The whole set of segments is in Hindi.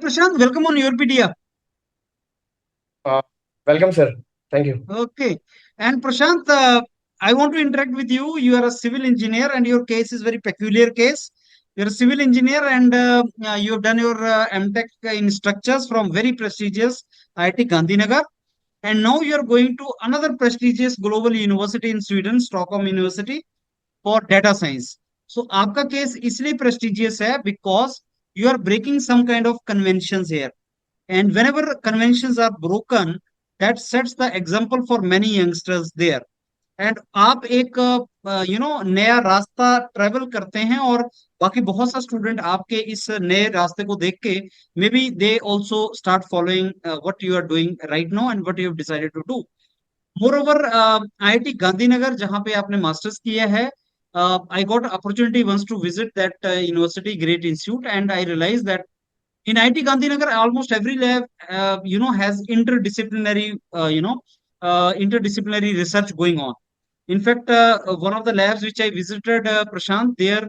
Prashant, welcome on your PDF. Uh, Welcome, sir. Thank you. Okay. And Prashant, I want to interact with you. You are a civil engineer, and your case is very peculiar case. You're a civil engineer, and you have done your MTech in structures from very prestigious IIT Gandhinagar. And now you are going to another prestigious global university in Sweden, Stockholm University, for data science. So आपका केस इसलिए prestigious है because you are breaking some kind of conventions here. And whenever conventions are broken, that sets the example for many youngsters there. And आप एक नया रास्ता ट्रेवल करते हैं और बाकी बहुत सा स्टूडेंट आपके इस नए रास्ते को देख के may be they also start following what you are doing right now and what you have decided to do more over IIT Gandhinagar जहां पे आपने मास्टर्स किया है I got opportunity once to visit that university great institute and I realise that in IT Gandhinagar, almost every lab, has interdisciplinary, interdisciplinary research going on. In fact, one of the labs which I visited, Prashant, there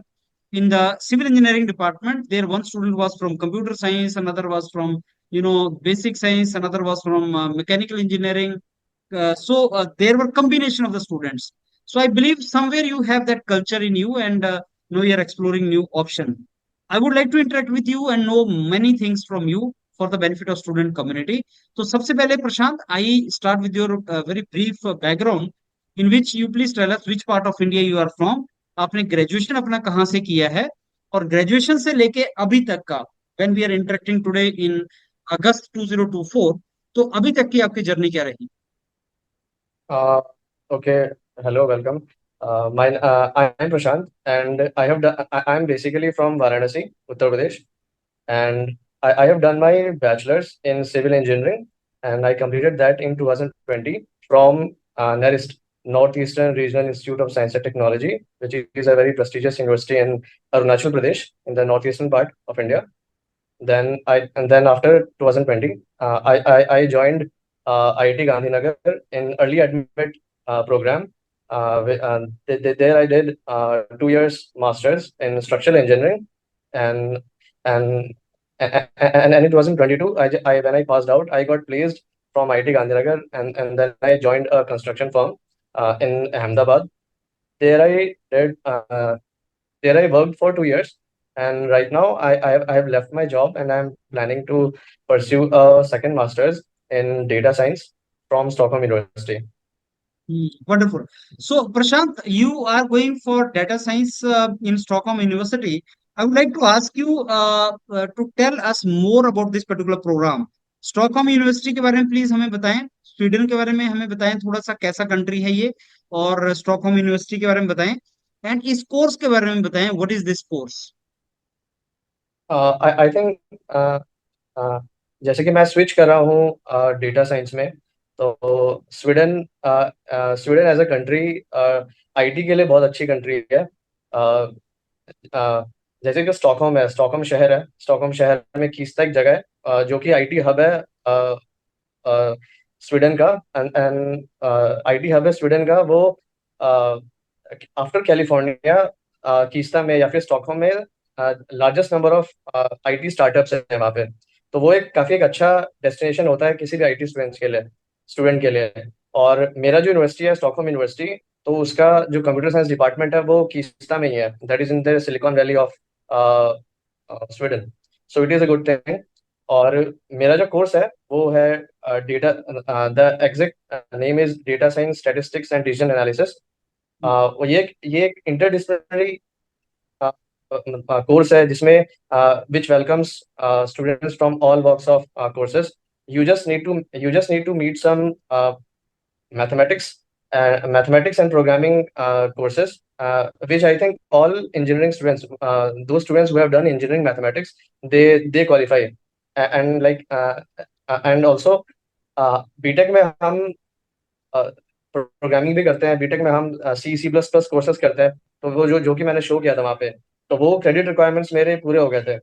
in the civil engineering department, there one student was from computer science, another was from, basic science, another was from mechanical engineering. So there were combination of the students. So I believe somewhere you have that culture in you, and you are exploring new option. I would like to interact with you and know many things from you for the benefit of student community. So सबसे पहले प्रशांत, I start with your very brief background in which you please tell us which part of India you are from. आपने ग्रेजुएशन अपना कहाँ से किया है और ग्रेजुएशन से लेके अभी तक का when we are interacting today in अगस्त 2024, तो अभी तक की आपकी जर्नी क्या रही? Uh, okay. Hello. Welcome. I am Prashant, and I am basically from Varanasi, Uttar Pradesh, and I have done my bachelor's in civil engineering, and I completed that in 2020 from NERIST, Northeastern Regional Institute of Science and Technology, which is a very prestigious university in Arunachal Pradesh, in the northeastern part of India. Then after 2020, I joined IIT Gandhinagar in early admit program. There I did 2 years masters in structural engineering, and and and in 2022, when I passed out, I got placed from IIT Gandhinagar, and then I joined a construction firm in Ahmedabad. There I did there I worked for 2 years, and right now I have left my job, and I'm planning to pursue a second master's in data science from Stockholm University. Wonderful. So, Prashant, you are going for data science in Stockholm University. I would like to ask you to tell us more about this particular program. Stockholm university के बारे में प्लीज हमें बताएं, स्वीडन के बारे में हमें बताएं, थोड़ा सा कैसा कंट्री है ये, और स्टॉकहोम यूनिवर्सिटी के बारे में बताएं, एंड इस कोर्स के बारे में बताएं, what is this course? I think uh, जैसे कि मैं स्विच कर रहा हूँ डेटा साइंस में, तो Sweden as a country IT के लिए बहुत अच्छी कंट्री है। uh, uh, जैसे कि स्टॉकहोम है, स्टॉकहोम शहर है, स्टॉकहोम शहर में कीस्टा एक जगह है जो कि आईटी हब है स्वीडन का। एंड आईटी हब है स्वीडन का, वो आफ्टर कैलिफोर्निया कीस्टा में या फिर स्टॉकहोम में largest number of IT startups है वहाँ पे। तो वो एक अच्छा डेस्टिनेशन होता है किसी भी आईटी स्टूडेंट के लिए। और मेरा जो यूनिवर्सिटी है स्टॉकहोम यूनिवर्सिटी, तो उसका जो कंप्यूटर साइंस डिपार्टमेंट है वो कीस्टा में ही है, that is in the Silicon Valley of Sweden. So it is a good thing. और मेरा जो कोर्स है वो है data, the exact name is data science statistics and decision analysis. ये एक इंटरडिसिप्लिनरी कोर्स है जिसमें which welcomes students from all works of courses. You just need to meet some mathematics mathematics and programming courses, which I think all engineering students, those students who have done engineering mathematics, they qualify. And like and also BTech में हम प्रोग्रामिंग भी करते हैं, बीटेक में हम C++ कोर्सेज करते हैं। तो वो जो कि मैंने शो किया था वहाँ पे, तो वो क्रेडिट रिक्वायरमेंट्स मेरे पूरे हो गए थे।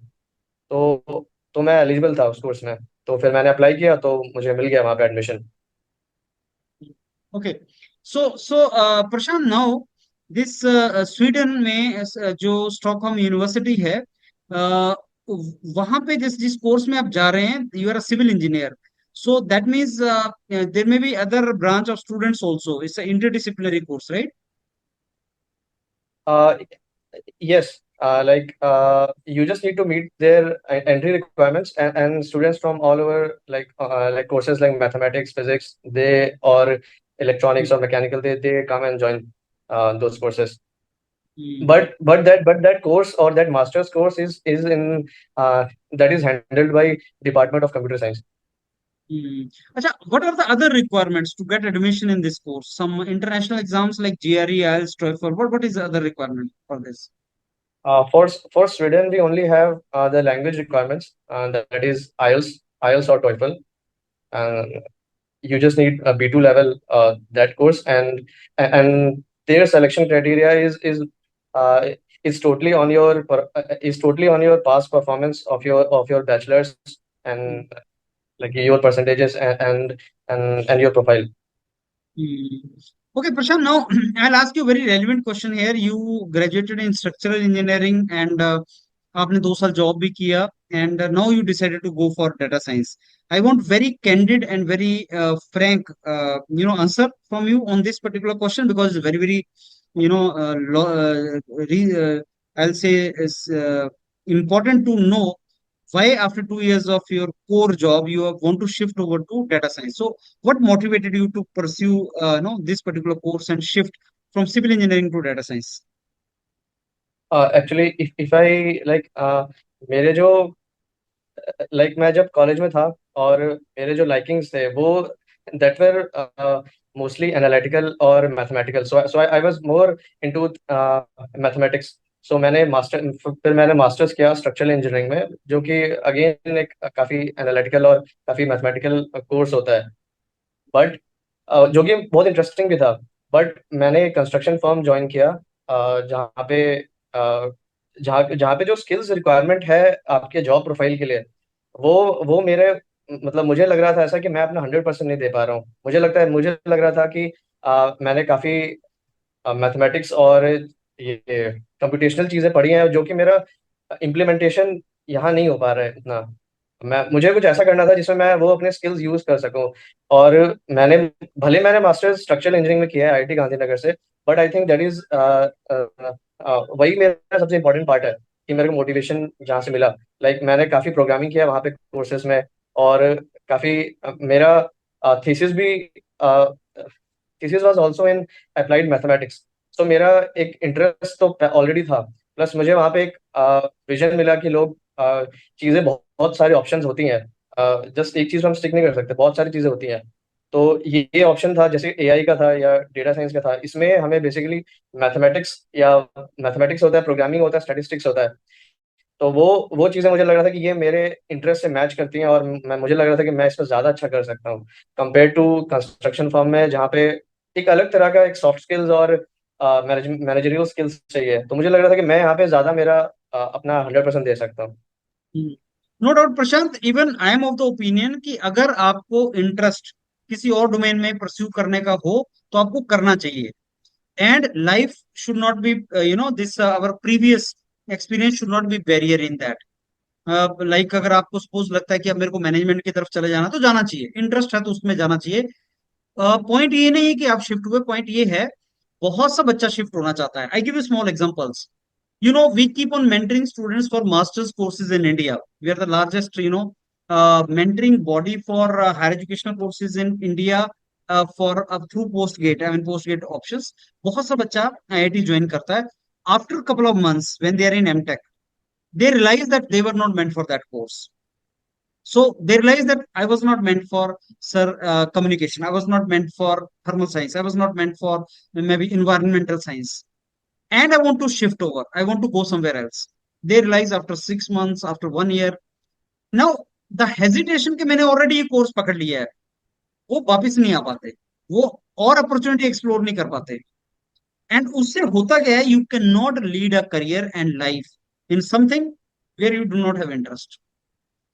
तो मैं एलिजिबल था उस कोर्स में, तो फिर मैंने अप्लाई किया तो मुझे मिल गया वहाँ पे admission. Okay, so Prashant, now this Sweden में जो स्टॉकहोम यूनिवर्सिटी है, वहां पे जिस कोर्स में आप जा रहे हैं, you are a civil engineer, so that means there may be other branch of students also, it's interdisciplinary course, right? Uh, yes, you just need to meet their entry requirements, and students from all over, like courses like mathematics, physics, they or electronics or mechanical, they come and join those courses. But that course or that master's course is in that is handled by Department of Computer Science. Acha, what are the other requirements to get admission in this course? Some international exams like GRE, IELTS, TOEFL. What is the other requirement for this? For Sweden, we only have the language requirements, that is IELTS or TOEFL. And you just need a B2 level that course, and their selection criteria uh, is totally on your past performance of your bachelor's, Hmm. and like your percentages, and your profile. Hmm. Okay, Prashant, now I'll ask you a very relevant question here. You graduated in structural engineering and आपने 2 साल जॉब भी किया, and now you decided to go for data science. I want very candid and very frank, answer from you on this particular question, because it's very, very, I'll say is important to know why after 2 years of your core job you want to shift over to data science. So what motivated you to pursue this particular course and shift from civil engineering to data science? Actually, if I मेरे जो मैं जब कॉलेज में था, और मेरे जो लाइकिंग्स थे वो दैट वर मोस्टली एनालिटिकल और mathematical, so I was more into mathematics. So फिर मैंने मास्टर्स किया स्ट्रक्चरल इंजीनियरिंग में, जो कि अगेन एक काफ़ी एनालिटिकल और काफ़ी मैथमेटिकल कोर्स होता है. बट जो कि बहुत इंटरेस्टिंग भी था. बट मैंने कंस्ट्रक्शन फर्म ज्वाइन किया, जहाँ पे अ, जहाँ जहाँ पे जो स्किल्स रिक्वायरमेंट है आपके जॉब प्रोफाइल के लिए, वो मेरे मतलब मुझे लग रहा था ऐसा कि मैं अपना 100% नहीं दे पा रहा हूँ. मुझे लग रहा था कि मैंने काफ़ी मैथमेटिक्स और ये कंप्यूटेशनल चीज़ें पढ़ी हैं, जो कि मेरा इम्प्लीमेंटेशन यहाँ नहीं हो पा रहा है इतना. मुझे कुछ ऐसा करना था जिसमें मैं वो अपने स्किल्स यूज कर सकूं. और मैंने मास्टर्स स्ट्रक्चरल इंजीनियरिंग में किया है आईआईटी गांधीनगर से. But I think that is वही मेरा सबसे इंपॉर्टेंट पार्ट है कि मेरे को मोटिवेशन जहाँ से मिला. मैंने काफ़ी प्रोग्रामिंग किया वहाँ पे कोर्सेज में, और काफ़ी मेरा थीसिस भी thesis was also in applied mathematics. तो मेरा एक इंटरेस्ट तो ऑलरेडी था, प्लस मुझे वहाँ पे एक विजन मिला कि लोग चीज़ें बहुत बहुत सारी ऑप्शंस होती हैं. जस्ट एक चीज़ हम स्टिक नहीं कर सकते, बहुत सारी चीज़ें होती हैं. तो ये ऑप्शन था जैसे एआई का था या डेटा साइंस का था. इसमें हमें बेसिकली मैथमेटिक्स होता है, प्रोग्रामिंग होता है, स्टैटिस्टिक्स होता है. तो वो चीज़ें मुझे लग रहा था कि ये मेरे इंटरेस्ट से मैच करती हैं, और मुझे लग रहा था कि मैं इसमें ज़्यादा अच्छा कर सकता हूँ कंपेयर टू कंस्ट्रक्शन फर्म में, जहाँ पे एक अलग तरह का एक सॉफ्ट स्किल्स और मैनेजरियल स्किल्स चाहिए. तो मुझे लग रहा था कि मैं यहाँ पे ज़्यादा मेरा अपना 100% दे सकता हूँ. No doubt Prashant, even I am of the opinion कि अगर आपको इंटरेस्ट किसी और डोमेन में परस्यू करने का हो तो आपको करना चाहिए. And life should not be this our previous experience should not be barrier in that. Like अगर आपको सपोज लगता है कि अब मेरे को मैनेजमेंट की तरफ चले जाना, तो जाना चाहिए, इंटरेस्ट है तो उसमें जाना चाहिए. पॉइंट ये नहीं है कि आप शिफ्ट हुए, पॉइंट ये है बहुत सा बच्चा शिफ्ट होना चाहता है. I give you small examples. We keep on mentoring students for master's courses in India. We are the largest mentoring body for higher educational courses in India, for through postgate, I mean postgate options. बहुत सा बच्चा IIT ज्वाइन करता है. After a couple of months when they are in MTech, they realize that they were not meant for that course. So they realized that I was not meant for communication. I was not meant for thermal science. I was not meant for maybe environmental science. And I want to shift over. I want to go somewhere else. They realize after 6 months, after 1 year. Now the hesitation कि मैंने already ये कोर्स पकड़ लिया है, वो वापस नहीं आ पाते, वो और अपॉर्चुनिटी एक्सप्लोर नहीं कर पाते. एंड उससे होता क्या है, you can not lead a career and life in something where you do not have interest.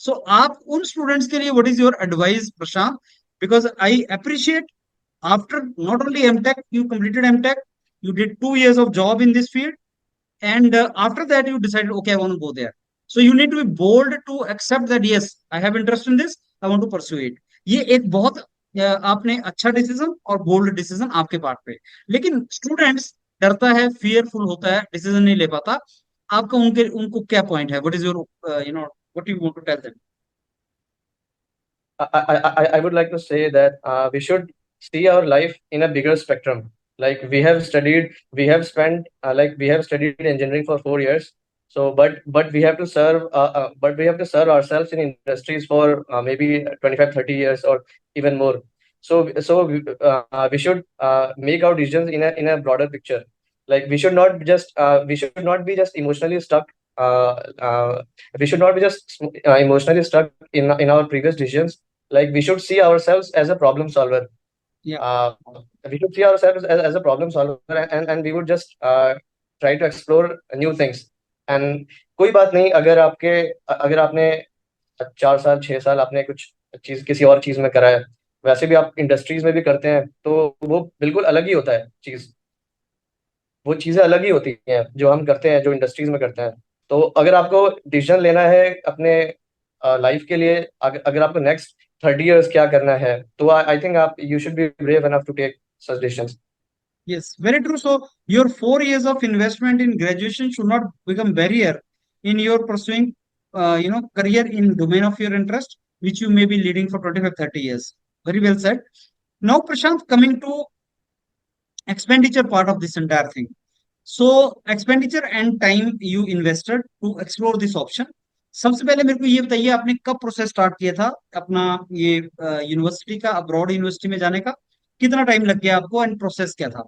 So आप उन स्टूडेंट्स के लिए what is your advice Prashant? Because I appreciate after not only MTech, you completed MTech, you did 2 years of job in this field, and after that you decided, okay, I want to go there. So you need to be bold to accept that yes, I have interest in this, I want to pursue it. ये एक बहुत आपने अच्छा डिसीजन और बोल्ड डिसीजन आपके पार्ट पे। लेकिन स्टूडेंट्स डरता है, फियरफुल होता है, डिसीजन नहीं ले पाता। आपका उनके उनको क्या पॉइंट है? What is your what you want to tell them? I would like to say that we should see our life in a bigger spectrum. Like we have spent, we have studied engineering for 4 years. So, but we have to but we have to serve ourselves in industries for maybe 25, 30 years or even more. We should make our decisions in a broader picture. Like we should not be just emotionally stuck. We should not be just emotionally stuck in our previous decisions. Like we should see ourselves as a problem solver. Yeah. uh, we should see ourselves as a problem solver, and we would just try to explore new things. And कोई बात नहीं, अगर आपने 4 साल 6 साल आपने कुछ चीज किसी और चीज में करा है, वैसे भी आप इंडस्ट्रीज में भी करते हैं, तो वो बिल्कुल अलग ही होता है चीज। वो चीजें अलग ही होती हैं जो हम करते हैं, जो इंडस्ट्रीज में करते हैं। तो अगर आपको डिसीजन लेना है अपने लाइफ के लिए, अगर आपको नेक्स्ट 30 इयर्स क्या करना है, तो आई थिंक आप you should be brave enough to take such decisions. Yes, very true. So your 4 years of investment in graduation should not become barrier in your pursuing, career in domain of your interest, which you may be leading for 25, 30 years. Very well said. Now, Prashant, coming to expenditure part of this entire thing. So expenditure and time you invested to explore this option. सबसे पहले मेरे को ये बताइए, आपने कब प्रोसेस स्टार्ट किया था अपना ये यूनिवर्सिटी का, अब्रॉड यूनिवर्सिटी में जाने का? कितना टाइम लग गया आपको एंड प्रोसेस क्या था?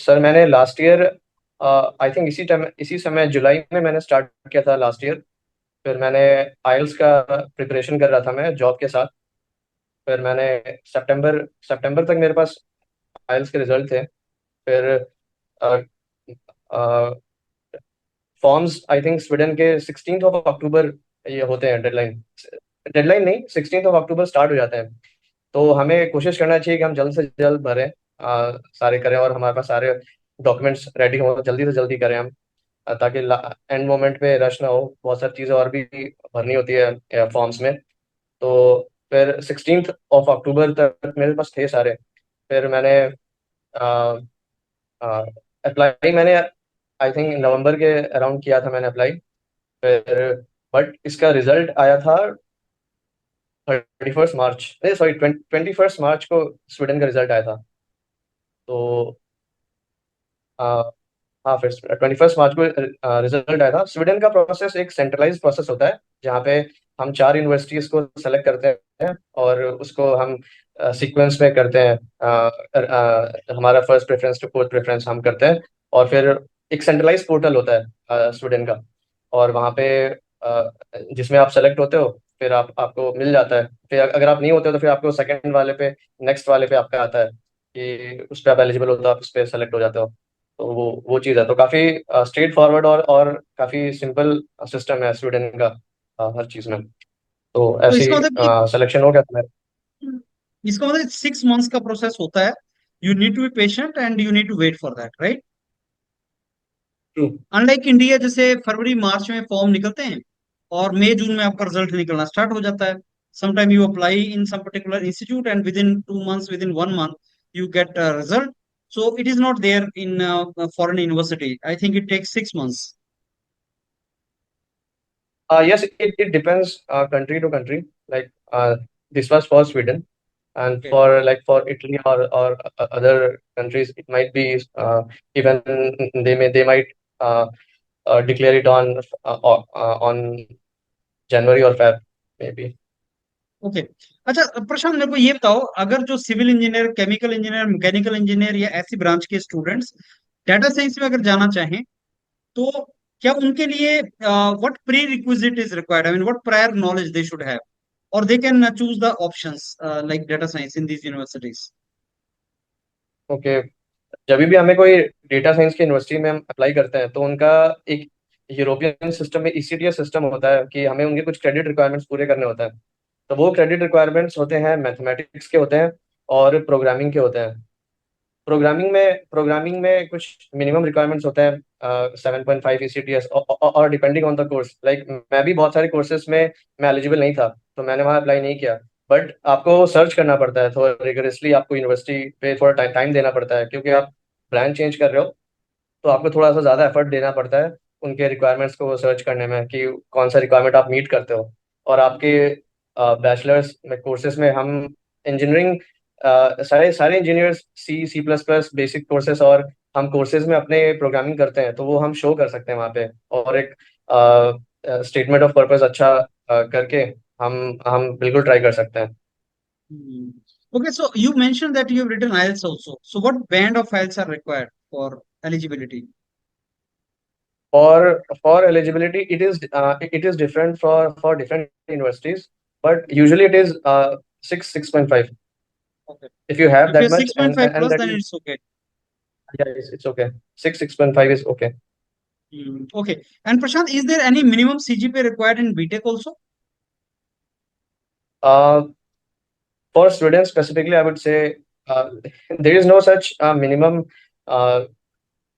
सर मैंने लास्ट ईयर, आई थिंक इसी समय जुलाई में मैंने स्टार्ट किया था लास्ट ईयर। फिर मैंने आइल्स का प्रिपरेशन कर रहा था मैं जॉब के साथ। फिर मैंने सितंबर सितंबर तक मेरे पास आइल्स के रिजल्ट थे। फिर फॉर्म्स आई थिंक स्वीडन के 16 ऑफ अक्टूबर ये होते हैं डेडलाइन। डेडलाइन नहीं, 16 ऑफ अक्टूबर स्टार्ट हो जाते हैं। तो हमें कोशिश करना चाहिए कि हम जल्द से जल्द भरें, सारे करें, और हमारे पास सारे डॉक्यूमेंट्स रेडी हों, जल्दी से जल्दी करें हम, ताकि एंड मोमेंट पे रश ना हो। बहुत सारी चीज़ें और भी भरनी होती है फॉर्म्स में। तो फिर 16 ऑफ अक्टूबर तक मेरे पास थे सारे। फिर मैंने अप्लाई मैंने आई थिंक नवंबर के अराउंड किया था मैंने अप्लाई। फिर बट इसका रिजल्ट आया था 31 मार्च, नहीं सॉरी 21 मार्च को स्वीडन का रिजल्ट आया था। तो हाँ, फिर 21 मार्च को रिजल्ट आया था। स्वीडन का प्रोसेस एक सेंट्रलाइज प्रोसेस होता है, जहाँ पे हम 4 यूनिवर्सिटीज को सेलेक्ट करते हैं और उसको हम सीक्वेंस में करते हैं। हमारा first preference to fourth preference हम करते हैं। और फिर एक सेंट्रलाइज पोर्टल होता है स्वीडन का, और वहाँ पे जिसमें आप सेलेक्ट होते हो, फिर आपको मिल जाता है। फिर अगर आप नहीं होते हो तो फिर आपको सेकंड वाले पे, नेक्स्ट वाले पे आपका आता है कि उस पर आप एलिजिबल होते हो, आप उस पर सेलेक्ट हो जाते हो। तो वो चीज़ है। तो काफ़ी स्ट्रेट फॉरवर्ड और काफ़ी सिंपल सिस्टम है स्वीडन का हर चीज़ में। तो तो ऐसे इसका ही मतलब कि सिलेक्शन हो गया था मेरा। 6 मंथ्स का प्रोसेस होता है। You need to be patient and you need to wait for that, right? True. Unlike India, जैसे फरवरी मार्च में फॉर्म निकलते हैं और मई जून में आपका रिजल्ट निकलना स्टार्ट हो जाता है। Sometime you apply in some particular institute and with in 2 months, with in 1 month you get result. So it is not there in foreign university. I think it takes 6 months. Yes, it depends country to country. Like this was for Sweden, and Okay. for Italy or other countries, it might be even they might uh, declare it on January or Feb maybe. Okay. अच्छा प्रशांत, मेरे को ये बताओ, अगर जो civil engineer, chemical engineer, mechanical engineer या ऐसी ब्रांच के स्टूडेंट्स डाटा साइंस में अगर जाना चाहें, तो क्या उनके लिए what prerequisite is required? I mean what prior knowledge they should have, और they can choose the options like data science in these universities? Okay, जब भी हमें कोई डेटा साइंस की यूनिवर्सिटी में हम अप्लाई करते हैं, तो उनका एक यूरोपियन सिस्टम में ECTS सिस्टम होता है कि हमें उनके कुछ क्रेडिट रिक्वायरमेंट्स पूरे करने होते हैं। तो वो क्रेडिट रिक्वायरमेंट्स होते हैं मैथमेटिक्स के होते हैं और प्रोग्रामिंग के होते हैं। प्रोग्रामिंग में कुछ मिनिमम रिक्वायरमेंट्स होते हैं, 7.5 ECTS, और depending on the course, like मैं भी बहुत सारे कोर्सेज में मैं एलिजिबल नहीं था, तो मैंने वहाँ अप्लाई नहीं किया। बट आपको सर्च करना पड़ता है थोड़ा रिगरसली, आपको यूनिवर्सिटी पे थोड़ा टाइम टाइम देना पड़ता है, क्योंकि आप ब्रांच चेंज कर रहे हो, तो आपको थोड़ा सा ज़्यादा एफर्ट देना पड़ता है उनके रिक्वायरमेंट्स को सर्च करने में कि कौन सा रिक्वायरमेंट आप मीट करते हो। और आपके बैचलर्स में कोर्सेज में हम इंजीनियरिंग, सारे सारे इंजीनियर्स C++ बेसिक कोर्सेज, और हम कोर्सेज में अपने प्रोग्रामिंग करते हैं, तो वो हम शो कर सकते हैं वहाँ पे, और एक स्टेटमेंट ऑफ पर्पस अच्छा करके हम बिल्कुल ट्राई कर सकते हैं। Hmm. Okay, so you mentioned that you have written IELTS also. So what band of IELTS are required for eligibility? For eligibility, it is different for different universities, but usually it is 6.5. Okay. If you have If you're that much, and 6.5 and plus, that then is, it's okay. yeah, it's okay. 6.5 is okay. Okay. And Prashant, is there any minimum CGPA required in BTech also? Uh, for students specifically, I would say uh, there is no such minimum uh,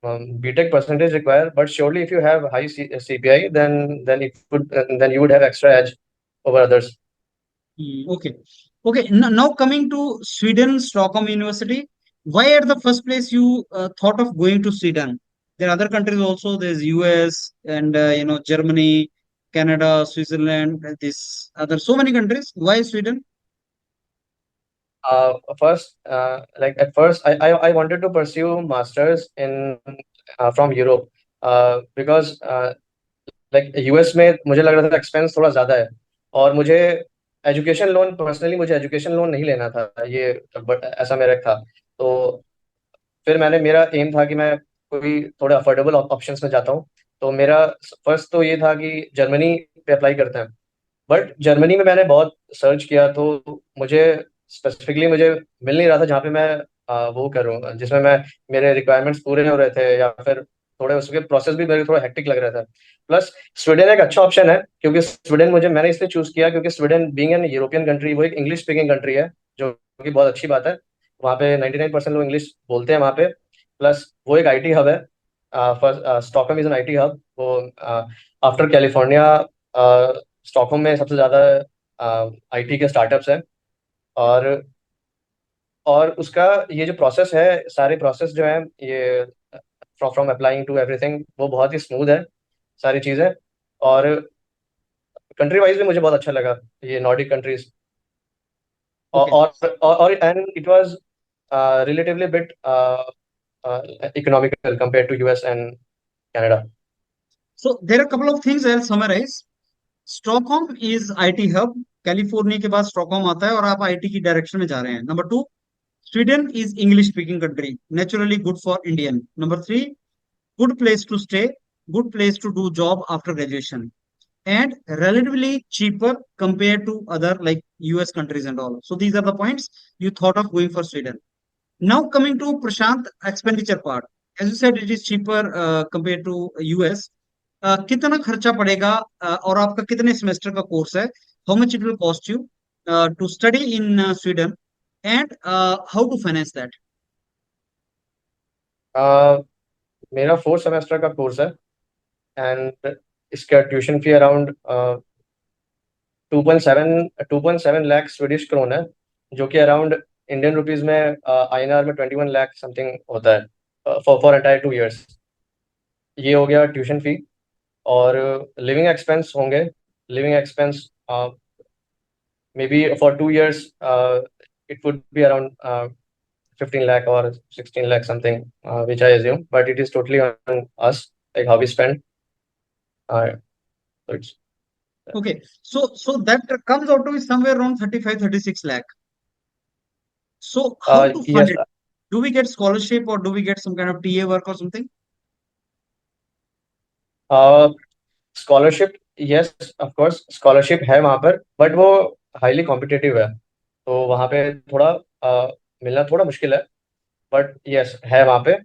BTech percentage required, but surely if you have high CPI, then you would have extra edge over others. Okay. Okay. Now coming to Sweden, Stockholm University. Why at the first place you thought of going to Sweden? There are other countries also. There's US and Germany, Canada, Switzerland. This other so many countries. Why Sweden? At first, I wanted to pursue masters in from Europe, because like US में मुझे लग रहा था एक्सपेंस थोड़ा ज़्यादा है, और मुझे एजुकेशन लोन नहीं लेना था ये, बट ऐसा मेरा एक था। तो फिर मेरा एम था कि मैं कोई थोड़े अफोर्डेबल ऑप्शंस में जाता हूँ। तो मेरा फर्स्ट तो ये था कि जर्मनी पे अप्लाई करते हैं, बट जर्मनी में मैंने बहुत सर्च किया, तो मुझे मिल नहीं रहा था जहाँ पे मैं वो करूँ, जिसमें मैं मेरे रिक्वायरमेंट्स पूरे हो रहे थे, या फिर थोड़े उसके प्रोसेस भी मेरे थोड़ा हेक्टिक लग रहा था। प्लस स्वीडन एक अच्छा ऑप्शन है, क्योंकि स्वीडन मुझे मैंने इसलिए चूज किया क्योंकि Sweden being an European country, वो एक इंग्लिश स्पीकिंग कंट्री है, जो कि बहुत अच्छी बात है। वहाँ पे 99% लोग इंग्लिश बोलते हैं वहाँ पे। प्लस वो एक आईटी हब है। First, Stockholm is an IT hub. वो आफ्टर कैलिफोर्निया, स्टॉकहोम में सबसे ज़्यादा आईटी के स्टार्टअप्स हैं। और उसका ये जो प्रोसेस है, सारे प्रोसेस जो है, ये फ्रॉम अप्लाइंग टू एवरीथिंग, वो बहुत ही स्मूथ है सारी चीज़ें। और कंट्री वाइज भी मुझे बहुत अच्छा लगा ये नॉर्डिक कंट्रीज। Okay. और and it was relatively bit economical compare to US and Canada. So there are a couple of things I'll summarize. Stockholm is IT hub. California के बाद स्टॉकहोम आता है और आप आईटी की डायरेक्शन में जा रहे हैं। Number two, Sweden is English speaking country, naturally good for Indian. Number three, good place to stay, good place to do job after graduation, and relatively cheaper compared to other like US countries and all. So these are the points you thought of going for Sweden. Now coming to Prashant, expenditure part. As you said, it is cheaper compared to US. कितना खर्चा पड़ेगा और आपका कितने सेमेस्टर का कोर्स है? How much it will cost you to study in Sweden, and how to finance that? मेरा 4 सेमेस्टर का कोर्स है, एंड इसका tuition fee around 2.7 lakh Swedish krona है, जो कि अराउंड इंडियन रुपीज में, INR में 21 लाख समथिंग होता है फॉर एंटायर 2 इयर्स। ये हो गया ट्यूशन फी। और लिविंग एक्सपेंस होंगे। Living expense may be for 2 years it would be around 15 lakh or 16 lakh something, which I assume, but it is totally on us, like how we spend. So it's Okay, so that comes out to be somewhere around 35-36 lakh. So how to fund yes. it? Do we get scholarship or do we get some kind of TA work or something? Scholarship, yes, of course scholarship है वहाँ पर, बट वो हाईली कॉम्पिटिटिव है, तो वहाँ पे थोड़ा मिलना थोड़ा मुश्किल है, बट यस है वहाँ पे।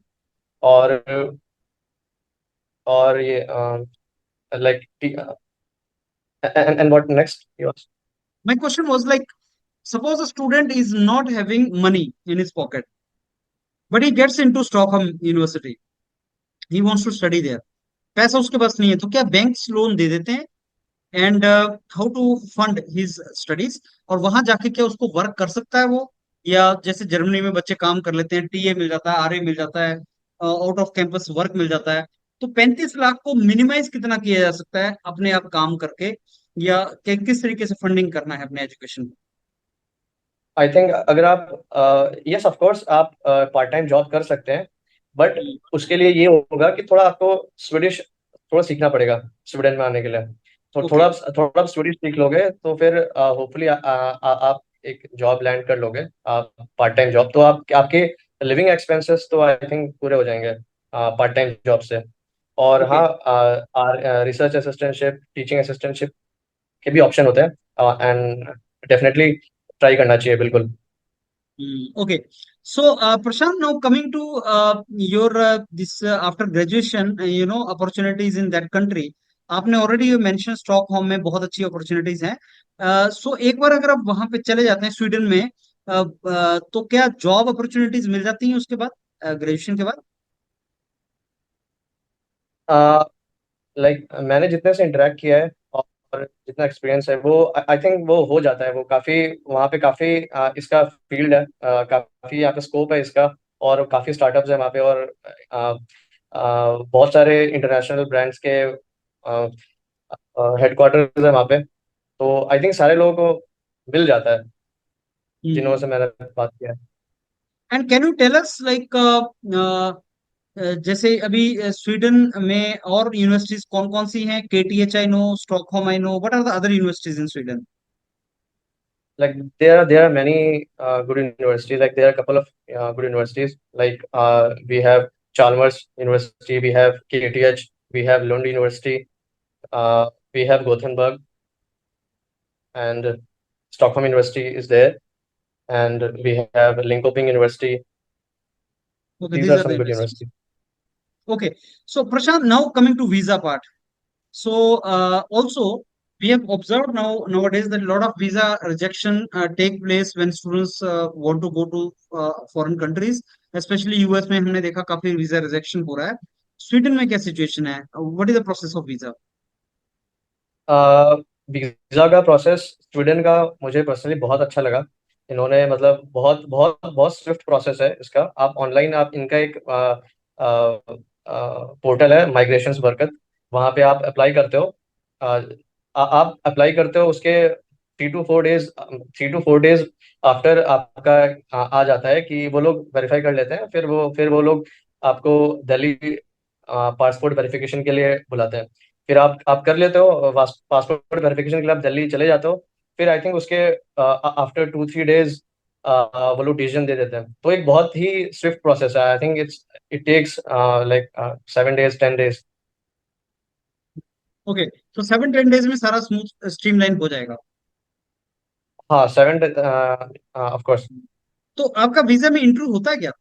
और ये like, and what next yours? My question was like, suppose a student is not having money in his pocket. But he gets into Stockholm university, he wants to study there, पैसा उसके पास नहीं है, तो क्या बैंक्स लोन दे देते हैं and how to fund his studies, और वहां जाके क्या उसको वर्क कर सकता है वो, या जैसे जर्मनी में बच्चे काम कर लेते हैं, टीए मिल जाता है, आरए मिल जाता है, आउट ऑफ कैंपस वर्क मिल जाता है, तो 35 लाख को मिनिमाइज कितना किया जा सकता है अपने आप काम करके, या किस तरीके से फंडिंग करना है अपने एजुकेशन आई थिंक अगर आप यस ऑफ कोर्स आप पार्ट टाइम जॉब कर सकते हैं, बट को? उसके लिए ये होगा कि थोड़ा आपको स्वीडिश थोड़ा सीखना पड़ेगा स्वीडन में आने के लिए। तो ओके। थोड़ा आप स्वीडिश सीख लोगे तो फिर होपफुली आप एक जॉब लैंड कर लोगे, पार्ट टाइम जॉब, तो आपके लिविंग एक्सपेंसेस तो आई थिंक पूरे हो जाएंगे पार्ट टाइम जॉब से। और ओके। हाँ, रिसर्च असिस्टेंटशिप, टीचिंग असिस्टेंटशिप के भी ऑप्शन होते हैं, एंड डेफिनेटली ट्राई करना चाहिए बिल्कुल। Okay. So, Prashant, now coming to your this after graduation, opportunities in that country. आपने ऑलरेडी मेंशन स्टॉकहोम में बहुत अच्छी अपॉर्चुनिटीज हैं। सो एक बार अगर आप वहां पे चले जाते हैं स्वीडन में, तो क्या जॉब अपॉर्चुनिटीज मिल जाती हैं उसके बाद, ग्रेजुएशन के बाद? लाइक मैंने जितने से इंटरेक्ट किया है और जितना एक्सपीरियंस है, वो आई थिंक वो हो जाता है, वो काफ़ी वहाँ पे काफ़ी इसका फील्ड है, काफ़ी यहाँ पे स्कोप है इसका, और काफ़ी स्टार्टअप्स है वहाँ पे, और बहुत सारे इंटरनेशनल ब्रांड्स के हेडक्वार्टर्स है वहाँ पे। तो आई थिंक सारे लोगों को मिल जाता है जिन्होंने से मैंने बात किया है। And can you tell us like, जैसे अभी स्वीडन में और यूनिवर्सिटीज कौन कौन सी हैं? KTH I know, Stockholm I know, what are the other universities in Sweden? Like there are many good universities. Like there are a couple of good universities. Like we have Chalmers University, we have KTH, we have Lund University, we have Gothenburg, and Stockholm University is there, and we have Linköping University. Okay, These these are are the some good universities. universities. Okay, so Prashant, now coming to visa part. So also we have observed nowadays that a lot of visa rejection take place when students want to go to foreign countries, especially US में हमने देखा काफी वीजा रिजेक्शन हो रहा है। स्वीडन में क्या सिचुएशन है? What is the process of visa? Visa का प्रोसेस स्वीडन का मुझे पर्सनली बहुत अच्छा लगा। इन्होंने मतलब बहुत बहुत बहुत स्विफ्ट प्रोसेस है इसका। आप ऑनलाइन आप इनका एक पोर्टल है माइग्रेशंस बरकत, वहाँ पे आप अप्लाई करते हो। आप अप्लाई करते हो, उसके 3 to 4 days 3 to 4 days after आपका आ जाता है कि वो लोग वेरीफाई कर लेते हैं, फिर वो लोग आपको दिल्ली पासपोर्ट वेरिफिकेशन के लिए बुलाते हैं। फिर आप कर लेते हो पासपोर्ट वेरिफिकेशन के लिए, आप दिल्ली चले जाते हो। फिर आई थिंक उसके आफ्टर 2-3 डेज वो लोग डिसीजन दे देते हैं। तो एक बहुत ही स्विफ्ट प्रोसेस है। I think it takes like 7 days 10 days. Okay, तो 7-10 डेज में सारा स्मूथ स्ट्रीमलाइन हो जाएगा? हाँ 7 ऑफ कोर्स। तो आपका वीजा में इंटरव्यू होता है क्या?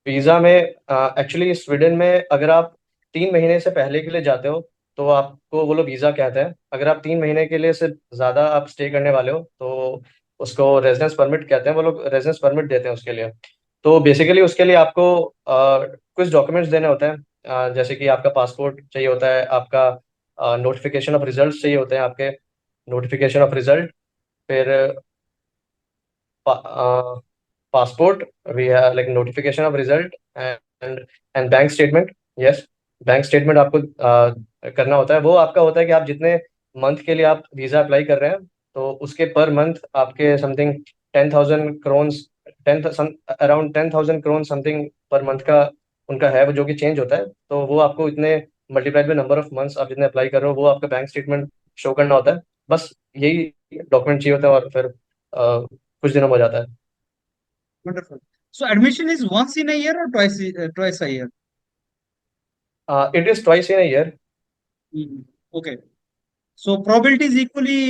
वीजा में एक्चुअली स्वीडन में अगर आप 3 महीने से पहले के लिए जाते हो तो आपको वो लोग वीजा कहते हैं। अगर आप 3 महीने के लिए से ज्यादा आप स्टे करने वाले हो तो उसको रेजिडेंस परमिट कहते हैं। वो लोग रेजिडेंस परमिट देते हैं उसके लिए। तो बेसिकली उसके लिए आपको कुछ डॉक्यूमेंट्स देने होते हैं, जैसे कि आपका पासपोर्ट चाहिए होता है, आपका नोटिफिकेशन ऑफ रिजल्ट चाहिए होते हैं आपके, नोटिफिकेशन ऑफ रिजल्ट, फिर passport, we have like notification of result, and bank statement. Yes, bank statement आपको करना होता है। वो आपका होता है कि आप जितने मंथ के लिए आप वीजा अप्लाई कर रहे हैं, तो उसके पर मंथ आपके something 10,000 kronas, 10,000 something per month का उनका है, वो जो कि चेंज होता है। तो वो आपको इतने multiplied by number of months आप जितने अप्लाई कर रहे हो, वो आपका बैंक स्टेटमेंट शो करना होता है। बस यही डॉक्यूमेंट चाहिए होता है, और फिर कुछ दिनों में हो जाता है। Wonderful. So admission is once in a year और twice a year? It is twice in a year. Okay, so probability is equally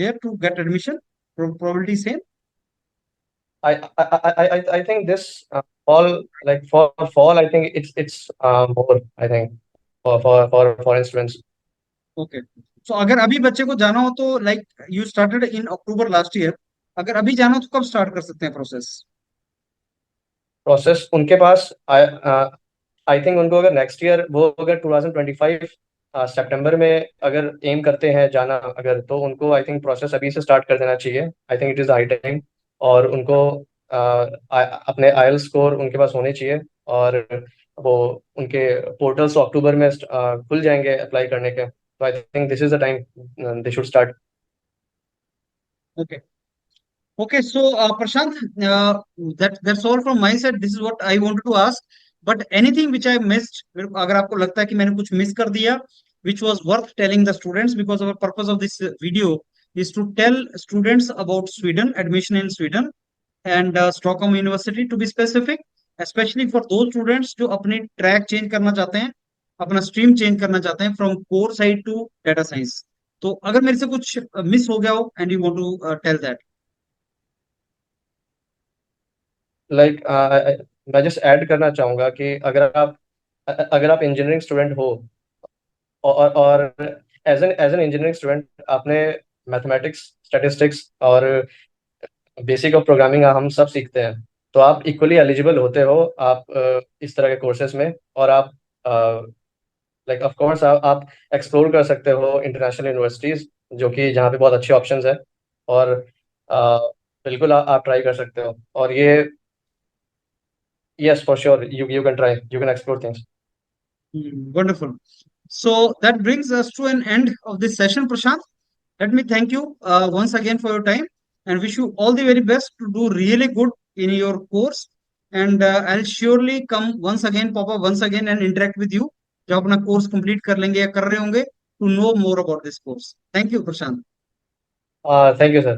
there to get admission, probability same? I think this fall, like for fall, I think it's more, I think, for foreign students. Okay, so अगर अभी बच्चे को जाना हो तो like you started in October last year, अगर अभी जाना हो तो कब स्टार्ट कर सकते हैं प्रोसेस? प्रोसेस उनके पास आई थिंक उनको अगर नेक्स्ट ईयर वो अगर 2025 सितंबर में अगर एम करते हैं जाना अगर, तो उनको आई थिंक प्रोसेस अभी से स्टार्ट कर देना चाहिए। आई think it is high time. और उनको अपने आईएलटीएस स्कोर उनके पास होने चाहिए। और वो उनके पोर्टल्स अक्टूबर में खुल जाएंगे अप्लाई करने के, तो I think this is the time they should start. Okay. Okay, so Prashant, that's all from my side. This is what I wanted to ask. But anything which I missed, अगर आपको लगता है कि मैंने कुछ मिस कर दिया, which was worth telling the students, because our purpose of this video is to tell students about Sweden, admission in Sweden, and Stockholm University to be specific, especially for those students जो अपनी ट्रैक चेंज करना चाहते हैं, अपना स्ट्रीम चेंज करना चाहते हैं from core side to data science. तो अगर मेरे से कुछ मिस हो गया हो and you want to tell that. Like मैं जस्ट ऐड करना चाहूँगा कि अगर आप इंजीनियरिंग स्टूडेंट हो और एज एन इंजीनियरिंग स्टूडेंट आपने मैथमेटिक्स, स्टैटिस्टिक्स और बेसिक ऑफ प्रोग्रामिंग हम सब सीखते हैं, तो आप इक्वली एलिजिबल होते हो आप इस तरह के कोर्सेज में। और आप लाइक ऑफ कोर्स आप एक्सप्लोर कर सकते हो इंटरनेशनल यूनिवर्सिटीज जो कि जहाँ पे बहुत अच्छे ऑप्शंस है। और बिल्कुल आप ट्राई कर सकते हो। और ये yes for sure you can try, you can explore things. Wonderful. So that brings us to an end of this session, Prashant. Let me thank you once again for your time and wish you all the very best to do really good in your course. And I'll surely come once again, pop up once again and interact with you जब अपना कोर्स कंप्लीट कर लेंगे या कर रहे होंगे, to know more about this course. Thank you, Prashant. Thank you sir.